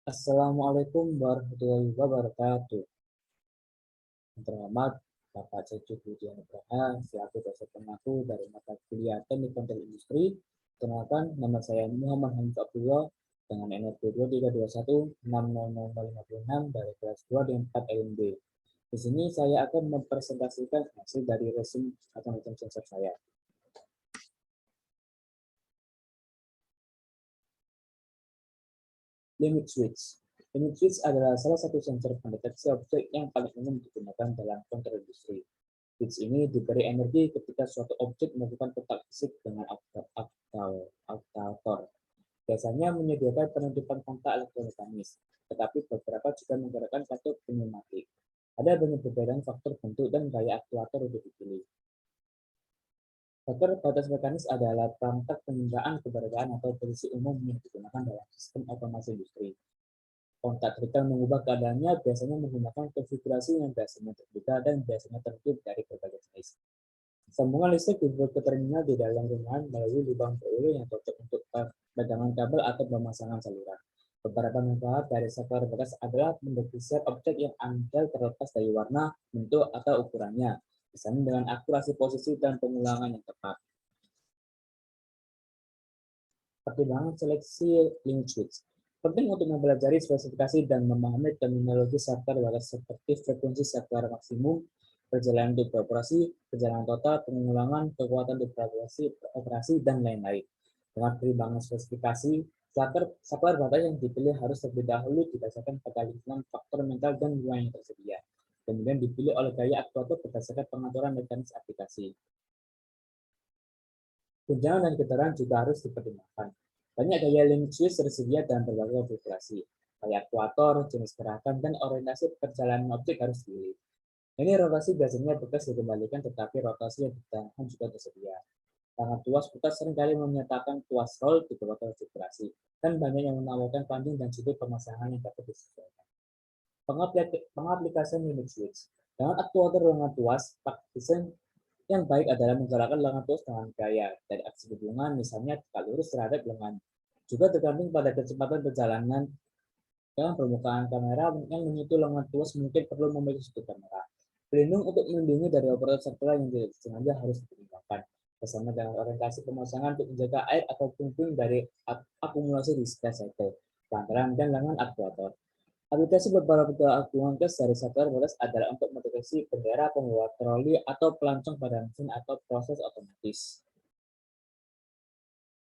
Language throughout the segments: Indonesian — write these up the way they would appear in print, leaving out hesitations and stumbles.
Assalamualaikum warahmatullahi wabarakatuh. Yang terhormat Bapak Cecuk Budi Nugraha, selaku dosen pengaku dari mata kuliah Teknik Konten Industri. Kenalkan, nama saya Muhammad Hanif Abdullah dengan NRP 2321600556 dari kelas 2 dan 4 LMB. Di sini saya akan mempresentasikan hasil dari resume atau sensor saya. Limit switch. Limit switch adalah salah satu sensor pendeteksi objek yang paling umum digunakan dalam konter industri. Switch ini diberi energi ketika suatu objek melakukan kontak fisik dengan aktuator. Biasanya menyediakan penutupan kontak elektromekanis, tetapi beberapa juga menggunakan satu pneumatik. Ada banyak perbedaan faktor bentuk dan gaya aktuator untuk dipilih. Faktor batas mekanis adalah perangkat penginderaan keberadaan atau posisi umum yang digunakan dalam sistem otomasi industri. Kontak trigger mengubah keadaannya biasanya menggunakan konfigurasi yang biasanya terbuka dan biasanya tertutup dari berbagai jenis. Sambungan listrik dibuat ke terminal di dalam ruangan melalui lubang berulu yang cocok untuk pegangan kabel atau pemasangan saluran. Beberapa manfaat dari saklar batas adalah mendeteksi objek yang andal terlepas dari warna, bentuk, atau ukurannya, misalnya dengan akurasi posisi dan pengulangan yang tepat. Pertimbangan seleksi limit switch. Penting untuk mempelajari spesifikasi dan memahami terminologi saklar batas seperti frekuensi saklar maksimum, perjalanan untuk beroperasi, perjalanan total, pengulangan, kekuatan untuk operasi, dan lain-lain. Dengan pertimbangan spesifikasi, saklar batas yang dipilih harus terlebih dahulu didasarkan pada lingkungan faktor mental dan ruang yang tersedia. Kemudian dipilih oleh gaya aktuator berdasarkan pengaturan mekanis aplikasi. Tunjangan dan getaran juga harus dipertimbangkan. Banyak gaya limit switch tersedia dalam berbagai konfigurasi. Gaya aktuator, jenis gerakan, dan orientasi perjalanan objek harus dipilih. Ini rotasi biasanya bekas dikembalikan, tetapi rotasi yang ditanggung juga tersedia. Sangat tuas putar seringkali menyatakan tuas roll di beberapa konfigurasi, dan banyak yang menawarkan panjang dan sudut pemasangan yang dapat disesuaikan. Pengaplikasian limit switch. Dengan aktuator lengan tuas, desain yang baik adalah menggerakkan lengan tuas dengan gaya dari aksi hubungan, misalnya tegak lurus terhadap lengan. Juga tergantung pada kecepatan perjalanan dengan permukaan kamera yang menyentuh lengan tuas mungkin perlu memiliki sudut kamera. Pelindung untuk melindungi dari operator saklar yang tidak disengaja harus dipertimbangkan. Bersama dengan orientasi pemasangan untuk menjaga air atau puing dari akumulasi di sekitar cycle, lantaran dan lengan aktuator. Aplikasi beberapa keagungan gas dari saklar batas adalah untuk mendeteksi bendera, pembawa troli, atau pelancong pada mesin atau proses otomatis.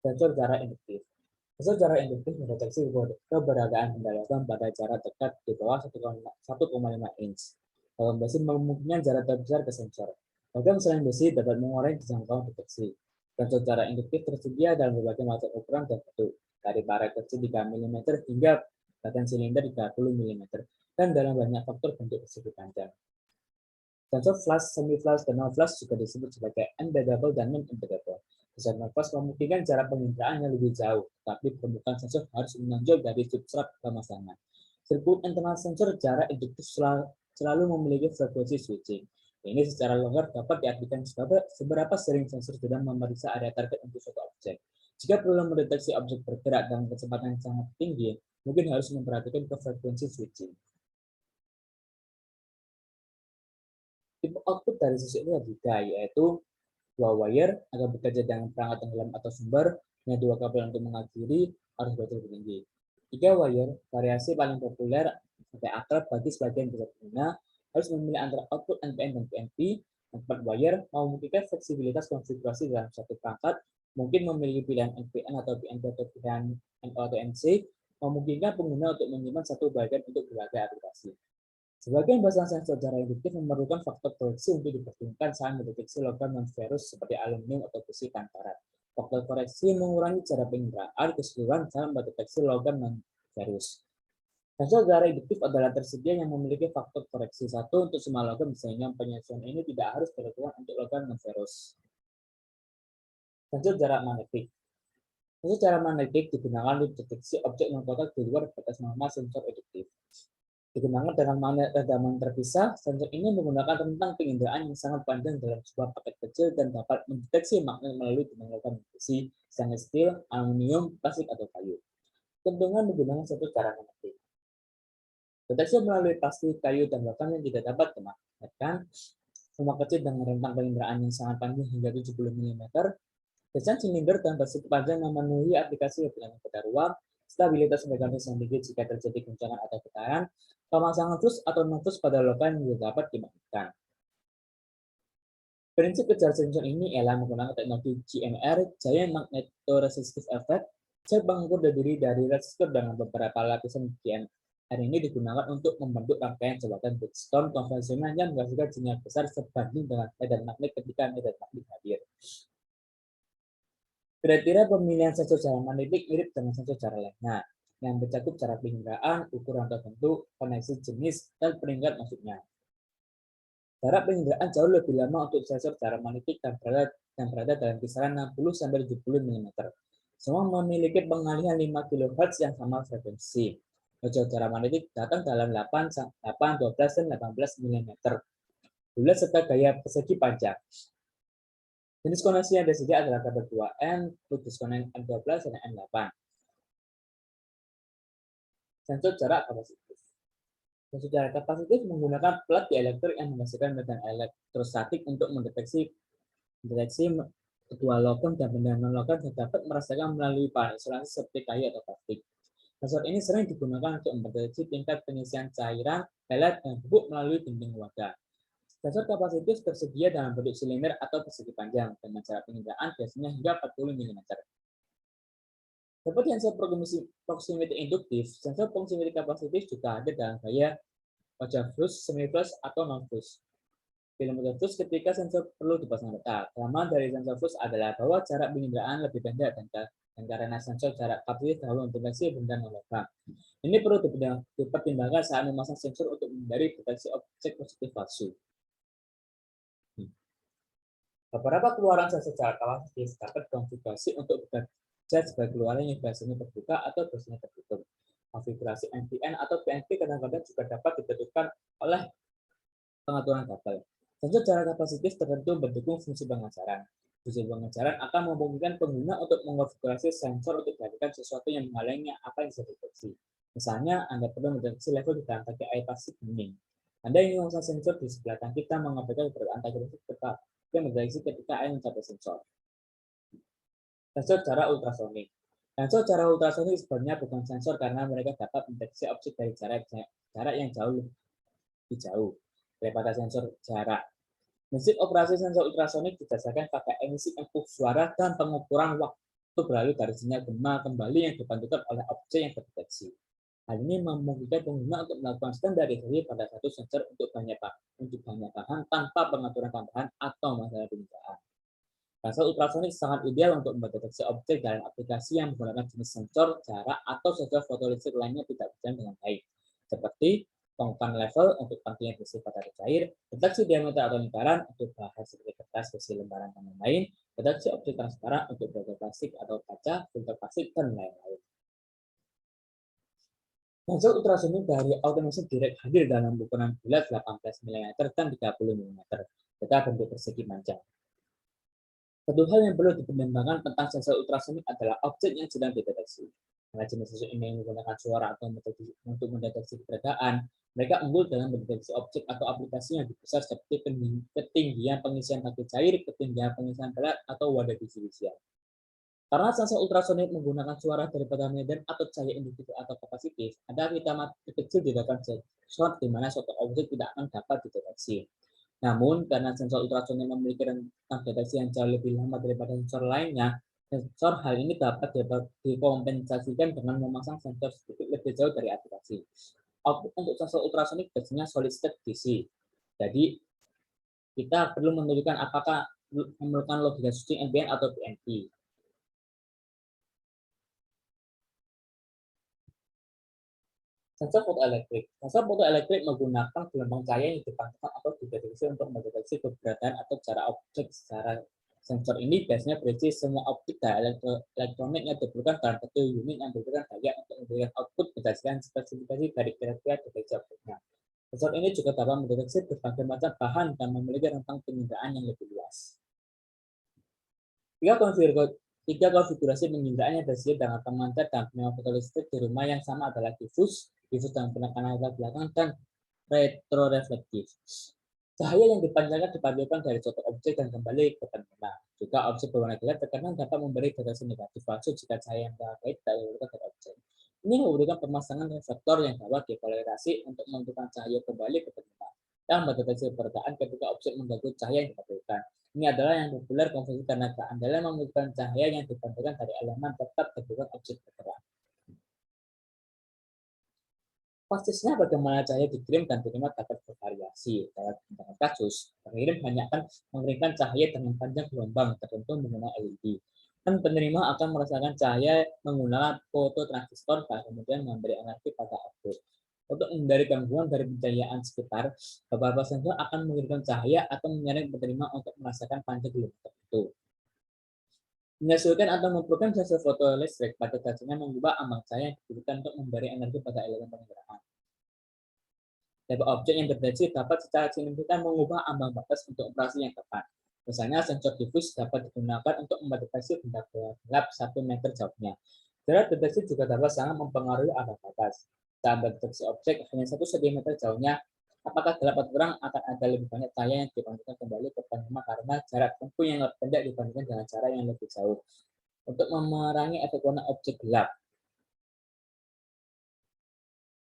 Sensor jarak induktif. Sensor jarak induktif mendeteksi keberadaan benda logam pada jarak dekat di bawah 1,5 inch. Logam besi memungkinkan jarak terbesar ke sensor. Logam selain besi dapat mengurangi jangkauan deteksi. Sensor jarak induktif tersedia dalam berbagai macam ukuran dan bentuk, dari baret kecil 3 mm hingga bagian silinder 30 mm, dan dalam banyak faktor bentuk persegi panjang. Sensor flash, semi-flash, dan non-flash juga disebut sebagai embeddable dan non-embeddable. Sensor non-flash memungkinkan jarak penginderaan yang lebih jauh, tapi permukaan sensor harus menonjol dari substrat pemasangan. Sirkuit internal sensor jarak induktif selalu memiliki frekuensi switching. Ini secara longgar dapat diartikan seberapa sering sensor sudah memeriksa area target untuk suatu objek. Jika perlu mendeteksi objek bergerak dengan kecepatan yang sangat tinggi, mungkin harus memperhatikan ke frekuensi switching. Tipe output dari sisi ini ada yaitu 2 wire agar bekerja dengan perangkat tenggelam atau sumber, dengan 2 kabel untuk mengakhiri arus baterai tinggi. 3 wire, variasi paling populer sampai akrab bagi sebagian besar pengguna, harus memilih antara output NPN dan PNP. 4 wire memungkinkan fleksibilitas konfigurasi dalam satu perangkat, mungkin memiliki pilihan NPN atau PNP atau pilihan NO atau NC, memungkinkan pengguna untuk menyimpan satu bagian untuk berbagai aplikasi. Sebagian pasang sensor jarak induktif memerlukan faktor koreksi untuk diperhitungkan saat mendeteksi logam non-ferrous seperti aluminium atau besi kantoran. Faktor koreksi mengurangi jarak penginderaan keseluruhan saat mendeteksi logam non-ferrous. Sensor jarak induktif adalah tersedia yang memiliki faktor koreksi satu untuk semua logam, sehingga penyesuaian ini tidak harus dilakukan untuk logam non-ferrous. Sensor jarak magnetik. Sensor jarak magnetik digunakan untuk deteksi objek non-kontak di luar batas normal sensor induktif. Digunakan dengan magnet redaman terpisah, sensor ini menggunakan rentang penginderaan yang sangat panjang dalam sebuah paket kecil dan dapat mendeteksi magnet melalui benang logam besi, stainless steel, aluminium, plastik, atau kayu. Keuntungan menggunakan sensor jarak magnetik. Deteksi melalui plastik, kayu, dan logam yang tidak dapat dimanfaatkan. Rumah kecil dengan rentang penginderaan yang sangat panjang hingga 70 mm. Desain silinder dan besi panjang memenuhi aplikasi kebilangan pada ruang, stabilitas mekanis yang tinggi jika terjadi guncangan atau getaran, pemasangan fuse atau non-fuse pada logam yang dapat dimainkan. Prinsip kejar sensor ini ialah menggunakan teknologi GMR, Giant Magnetoresistive Effect. Sel pengukur terdiri dari resistor dengan beberapa lapisan GMR ini digunakan untuk membentuk rangkaian jembatan Bridgestone konvensional yang menghasilkan sinyal besar sebanding dengan medan magnet ketika medan magnet hadir. Kira-kira pemilihan sensor jarak magnetik mirip dengan sensor jarak lainnya, yang mencakup jarak penginderaan, ukuran tertentu, koneksi jenis, dan peringkat masuknya. Jarak penginderaan jauh lebih lama untuk sensor jarak magnetik dan berada dalam kisaran 60-70 mm. Semua memiliki pengalihan 5 kHz yang sama frekuensi. Jarak magnetik datang dalam 8, 12, dan 18 mm. Bulat serta gaya persegi panjang. Jenis koneksi yang tersedia adalah kabel 2N, plus disconnect M12 dan M8. Sensor jarak kapasitif. Sensor jarak kapasitif menggunakan plat dieelektrik yang menghasilkan medan elektrostatik untuk mendeteksi kedua logam dan benda non-logam yang dapat merasakan melalui bahan isolasi seperti kayu atau plastik. Sensor ini sering digunakan untuk mendeteksi tingkat pengisian cairan, pelet, dan bubuk melalui dinding wadah. Sensor kapasitif tersedia dalam bentuk silinder atau persegi panjang dengan jarak penginderaan biasanya hingga 40 mm. Seperti sensor proximity induktif, sensor proximity kapasitif juga ada dalam gaya wajah fuse, semi-fuse, atau non-fuse. Film fuse ketika sensor perlu dipasang rata. Kelemahan dari sensor fuse adalah bahwa jarak penginderaan lebih pendek dan karena sensor jarak kapasitif terlalu mendeteksi benda non-logam. Ini perlu dipertimbangkan saat memasang sensor untuk menghindari deteksi objek positif palsu. Beberapa keluaran sensor jarak kapasitif dapat konfigurasi untuk bekerja sebagai keluaran yang biasanya terbuka atau biasanya tertutup. Konfigurasi NPN atau PNP kadang-kadang juga dapat ditentukan oleh pengaturan kabel. Sensor jarak kapasitif tertentu mendukung fungsi pengajaran. Fungsi pengajaran akan memungkinkan pengguna untuk mengkonfigurasi sensor untuk melakukan sesuatu yang menghalangi apa yang bisa dideteksi. Misalnya, Anda perlu mendeteksi level di dalam tangki air pasif bening. Anda ingin memasang sensor di sebelah tangki kita mengabaikan keberadaan tangki listrik tetap yang mendeteksi ketika air mencapai sensor. Sensor jarak ultrasonik. Sensor jarak ultrasonik sebenarnya bukan sensor karena mereka dapat mendeteksi objek dari jarak yang jauh lebih jauh daripada sensor jarak. Prinsip operasi sensor ultrasonik didasarkan pada emisi impulс suara dan pengukuran waktu berlalu dari sinyal gema kembali yang dipantukan oleh objek yang terdeteksi. Hal ini memungkinkan pengguna untuk melakukan standarisasi pada satu sensor untuk banyak bahan tanpa pengaturan tambahan atau masalah penundaan. Sensor ultrasonik sangat ideal untuk mendeteksi objek dalam aplikasi yang menggunakan jenis sensor jarak atau sensor fotolistrik lainnya tidak berjalan dengan baik, seperti pengukuran level untuk tangki yang bersifat cair, deteksi diameter atau lingkaran untuk bahan seperti kertas, besi, lembaran, dan lain-lain, deteksi objek transparan untuk botol plastik atau kaca, filter plastik, dan lain-lain. Sensor ultrasonik dari Automation Direct hadir dalam ukuran bulat 18 mm dan 30 mm, serta bentuk persegi panjang. Satu hal yang perlu dipertimbangkan tentang sensor ultrasonik adalah objek yang sedang dideteksi. Karena jenis sensor ini menggunakan suara atau untuk mendeteksi keberadaan, mereka unggul dalam mendeteksi objek atau aplikasi yang besar seperti ketinggian pengisian tangki cair, ketinggian pengisian pelet, atau wadah biji-bijian. Karena sensor ultrasonik menggunakan suara daripada medan atau cahaya induktif atau kapasitif, ada mati kecil di dalam sensor di mana suatu objek tidak akan dapat dideteksi. Namun, karena sensor ultrasonik memiliki rentang deteksi yang jauh lebih lama daripada sensor lainnya, sensor hal ini dapat dikompensasikan dengan memasang sensor sedikit lebih jauh dari aplikasi. Output untuk sensor ultrasonik biasanya solid state DC. Jadi, kita perlu menentukan apakah memerlukan logika switching NPN atau PNP. Sensor fotoelektrik. Sensor fotoelektrik menggunakan gelombang cahaya yang dipantulkan atau dideteksi untuk mendeteksi keberadaan atau jarak objek secara sensor ini biasanya berisi semua objek daya elektronik yang diperlukan dalam satu unit yang diberikan daya untuk memberikan output berdasarkan spesifikasi dari kira-kira deteksi objeknya. Sensor ini juga dapat mendeteksi berbagai macam bahan dan memiliki rentang penginderaan yang lebih luas. Jika Tiga konfigurasi penghindaraan yang tersedia dengan pemancar dan pneumatik fotolistrik di rumah yang sama adalah diffus dengan penekanan latar belakang, dan retroreflektif. Cahaya yang dipancarkan dipancarkan dari suatu objek dan kembali ke penerima. Juga objek berwarna gelap terkadang dapat memberi deteksi negatif palsu jika cahaya yang terkait tidak diberikan dari objek. Ini memberikan pemasangan reflektor yang dapat dipolarisasi untuk menentukan cahaya kembali ke penerima dan mendeteksi perbedaan ketika objek mengganggu cahaya yang dipantulkan. Ini adalah yang populer konvensi karena keandalan memberikan cahaya yang dipantulkan dari elemen tetap terbuka objek bergerak. Prosesnya bagaimana cahaya dikirim dan diterima dapat bervariasi. Dalam kasus, pengirim hanya akan mengirimkan cahaya dengan panjang gelombang tertentu menggunakan LED. Dan penerima akan merasakan cahaya menggunakan fototransistor dan kemudian memberi energi pada output. Untuk menghindari gangguan dari pencahayaan sekitar, beberapa sensor akan mengirimkan cahaya atau menyaring penerima untuk merasakan panjang gelombang tertentu. Menyesuaikan atau memprogram sensor fotoelektrik pada dasarnya mengubah ambang cahaya yang dibutuhkan untuk memberi energi pada elemen penggerak. Tiap objek yang terdeteksi dapat secara signifikan mengubah ambang batas untuk operasi yang tepat. Misalnya, sensor diffus dapat digunakan untuk mendeteksi benda gelap 1 meter jauhnya. Jarak deteksi juga dapat sangat mempengaruhi ambang batas. Saat mendeteksi objek hanya 1 cm jauhnya, apakah gelap atau terang, akan ada lebih banyak cahaya yang dipantulkan kembali ke penerima karena jarak tempuh yang lebih pendek dibandingkan dengan jarak yang lebih jauh. Untuk memerangi efek warna objek gelap,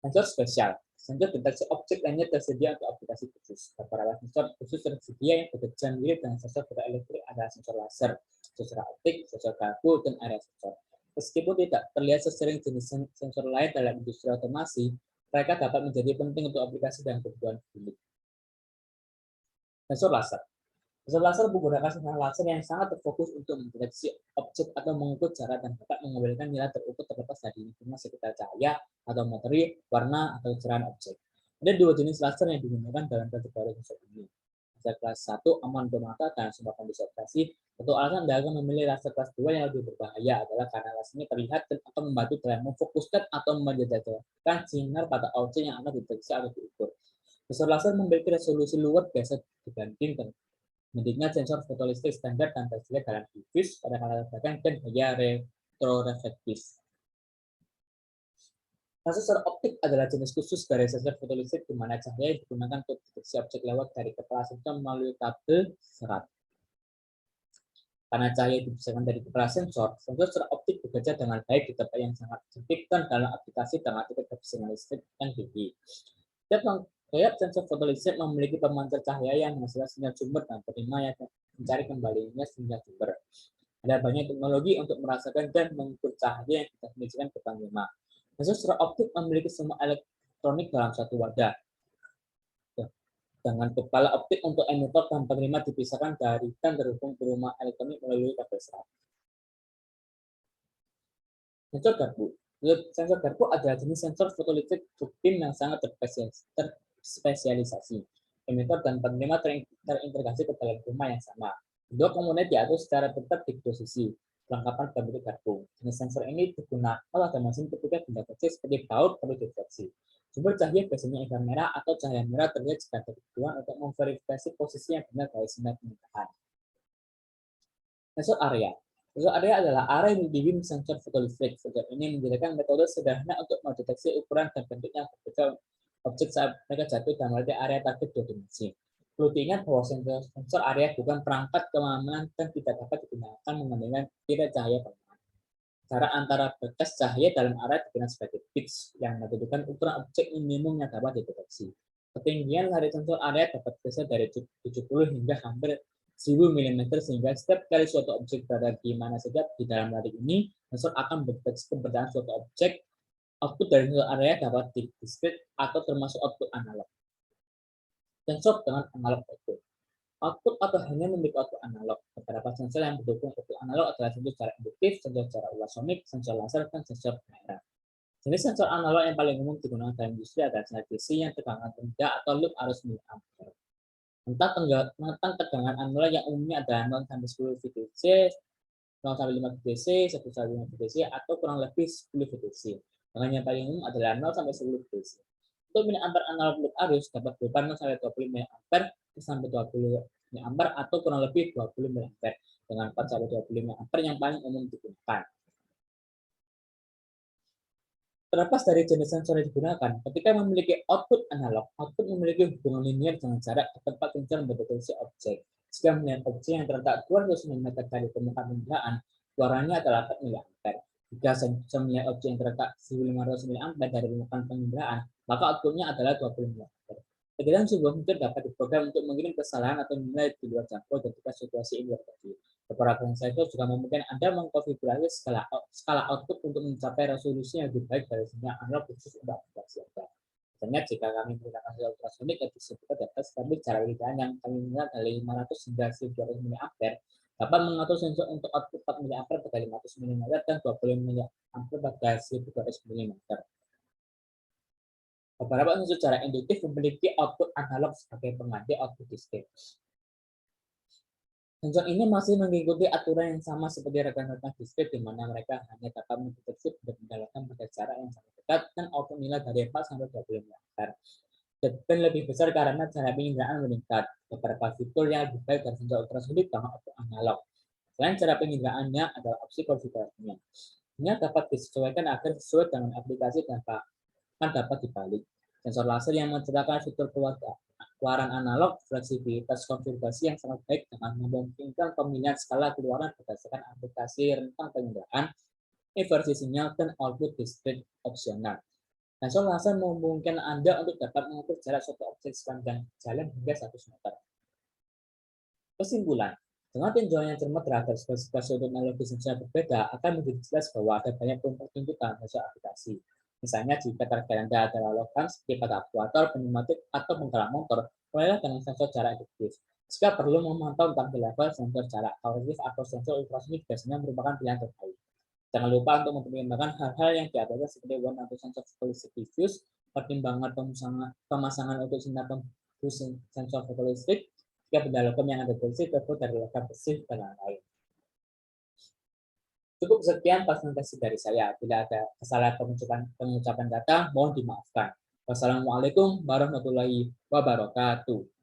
sensor spesial. Sensor deteksi objek lainnya tersedia untuk aplikasi khusus. Beberapa sensor khusus tersedia yang bekerja mirip dengan sensor fotoelektrik adalah sensor laser, sensor optik, sensor garpu, dan area sensor. Meskipun tidak terlihat sesering jenis sensor lain dalam industri otomasi, mereka dapat menjadi penting untuk aplikasi dan kebutuhan publik. Sensor laser. Sensor laser menggunakan sinyal laser yang sangat terfokus untuk mendeteksi objek atau mengukur jarak dan dapat mengembalikan nilai terukur terlepas dari lingkungan sekitar cahaya atau materi, warna, atau cerahan objek. Ada 2 jenis laser yang digunakan dalam kategori sensor ini. Laser kelas 1 aman bermata dan semua kondisi operasi. Untuk alasan Anda akan memilih laser kelas 2 yang lebih berbahaya adalah karena lasernya terlihat dan akan membantu dalam memfokuskan atau menjejaskan sinar pada objek yang akan dideteksi atau diukur. Sensor laser memiliki resolusi luar biasa dibandingkan dengan sensor fotolistrik standar dan tersedia dalam diffus pada latar belakang dan gaya retroreflektif. Sensor optik adalah jenis khusus dari sensor fotolistrik di mana cahaya digunakan untuk deteksi objek lewat dari kepala sensor melalui kabel serat. Karena cahaya dibesarkan dari kepala sensor, sensor optik bekerja dengan baik di tempat yang sangat sempit dan dalam aplikasi dengan tingkat efisiensi listrik yang tinggi. Tiap sensor fotolistrik memiliki pemancar cahaya yang menghasilkan sinyal sumber dan penerima yang mencari kembalinya sinyal sumber. Ada banyak teknologi untuk merasakan dan mengukur cahaya yang ditransmisikan ke penerima. Sensor optik memiliki semua elektronik dalam satu wadah. Dengan kepala optik untuk emitor dan penerima dipisahkan dari dan terhubung ke rumah elektronik melalui kabel serat. Sensor garpu. Sensor garpu adalah jenis sensor fotolistrik rutin yang sangat terspesialisasi. Emitor dan penerima terintegrasi ke dalam rumah yang sama. Dua komponen diatur secara tetap di posisi. Perlengkapan berbentuk garpu. Jenis sensor ini digunakan oleh mesin ketika benda kecil seperti baut perlu dideteksi. Sumber cahaya biasanya inframerah atau cahaya merah terlihat jika bertujuan untuk memverifikasi posisi yang benar dari sinar pengetahuan. Sensor area. Sensor area adalah area multi-beam sensor fotolistrik. Sensor ini menjadikan metode sederhana untuk mendeteksi ukuran dan bentuknya berbeda objek saat mereka jatuh dan melalui area target 2 dimensi. Perlu diingat bahwa sensor area bukan perangkat keamanan dan tidak dapat digunakan mengandalkan tiraj cahaya permanen. Jarak antara batas cahaya dalam area dikenal sebagai pitch yang menentukan ukuran objek minimum yang dapat dideteksi. Ketinggian dari sensor area dapat berkisar dari 70 hingga hampir 1000 mm sehingga setiap kali suatu objek berada di mana saja di dalam lari ini, sensor akan mendeteksi keberadaan suatu objek. Output dari sensor area dapat diskrit atau termasuk output analog. Sensor dengan analog output. Output atau hanya memiliki output analog. Beberapa sensor yang mendukung output analog adalah sensor secara induktif, sensor secara ultrasonic, sensor laser, dan sensor kamera. Jenis sensor analog yang paling umum digunakan dalam industri adalah sensor DC yang tegangan rendah atau loop arus miliampere. Tentang tegangan analog yang umumnya adalah 0 sampai 10 VDC, 0 sampai 5 VDC, 1 sampai 5 VDC, atau kurang lebih 10 VDC. Tegangan yang paling umum adalah 0 sampai 10 VDC. Untuk miliampere analog loop arus dapat berupa 0 sampai 20 miliampere sampai 20 miliampere atau kurang lebih 20 miliampere. dengan 4-25 ampere yang paling umum digunakan. Terlepas dari jenis sensor yang digunakan, ketika memiliki output analog, output memiliki hubungan linear dengan jarak ke tempat sensor mendeteksi objek. Jika melihat objek yang terletak 200 mm dari permukaan penggunaan, keluarannya adalah 4 mA. Jika sensor melihat objek yang terletak 1500 mA dari permukaan penggunaan, maka outputnya adalah 20 mA. Kemudian sebuah komputer dapat diprogram untuk mengirim kesalahan atau nilai di luar jangkau ketika situasi ini terjadi. Beberapa sensor juga memungkinkan Anda mengkonfigurasi skala output untuk mencapai resolusi yang lebih baik dari sinyal analog khusus untuk aplikasi Anda. Misalnya jika kami menggunakan sinyal ultrasonik yang disebut di atas, kami cara pilihan yang kami menggunakan dari 500 hingga 1200 mA dapat mengatur sensor untuk output 4 mA pada 500 mA dan 20 mA pada 1200 mA. Beberapa unsur secara induktif memiliki output analog sebagai pengganti output diskret. Sensor ini masih mengikuti aturan yang sama seperti rekan-rekan diskret, di mana mereka hanya dapat mendeteksi dan mendapatkan pada jarak yang sangat dekat dan output nilai dari 4 sampai 20 mA. Dan lebih besar karena cara penginderaan meningkat. Beberapa fitur yang lebih baik dari sensor ultrasonik dengan output analog. Selain cara penginderaannya adalah opsi konfigurasinya. Ini dapat disesuaikan agar sesuai dengan aplikasi dan kan dapat dibalik. Sensor laser yang menciptakan fitur keluaran analog, fleksibilitas konfigurasi yang sangat baik dengan memungkinkan pemilihan skala keluaran berdasarkan aplikasi rentang penginderaan, inversi sinyal, dan output diskret opsional. Sensor laser memungkinkan Anda untuk dapat mengukur jarak suatu objek sepanjang jalan hingga 1 meter. Kesimpulan, dengan tinjauan yang cermat terhadap spesifikasi untuk teknologi sensor yang berbeda, akan menjadi jelas bahwa ada banyak tuntutan sensor aplikasi. Misalnya, jika target Anda adalah logam seperti pada aktuator, pneumatik, atau penggerak motor, mulailah dengan sensor jarak induktif. Jika perlu memantau tampil level, sensor jarak auditif atau sensor ultrasonik biasanya merupakan pilihan terbaik. Jangan lupa untuk mempertimbangkan hal-hal yang diaturkan seperti warna atau sensor fotolistik diffuse, pertimbangan pemasangan untuk sinar tembus sensor fotolistik, jika benda logam yang Anda deteksi terbuat dari logam besi, dan lain-lain. Cukup sekian presentasi dari saya. Bila ada kesalahan pengucapan data, mohon dimaafkan. Wassalamualaikum warahmatullahi wabarakatuh.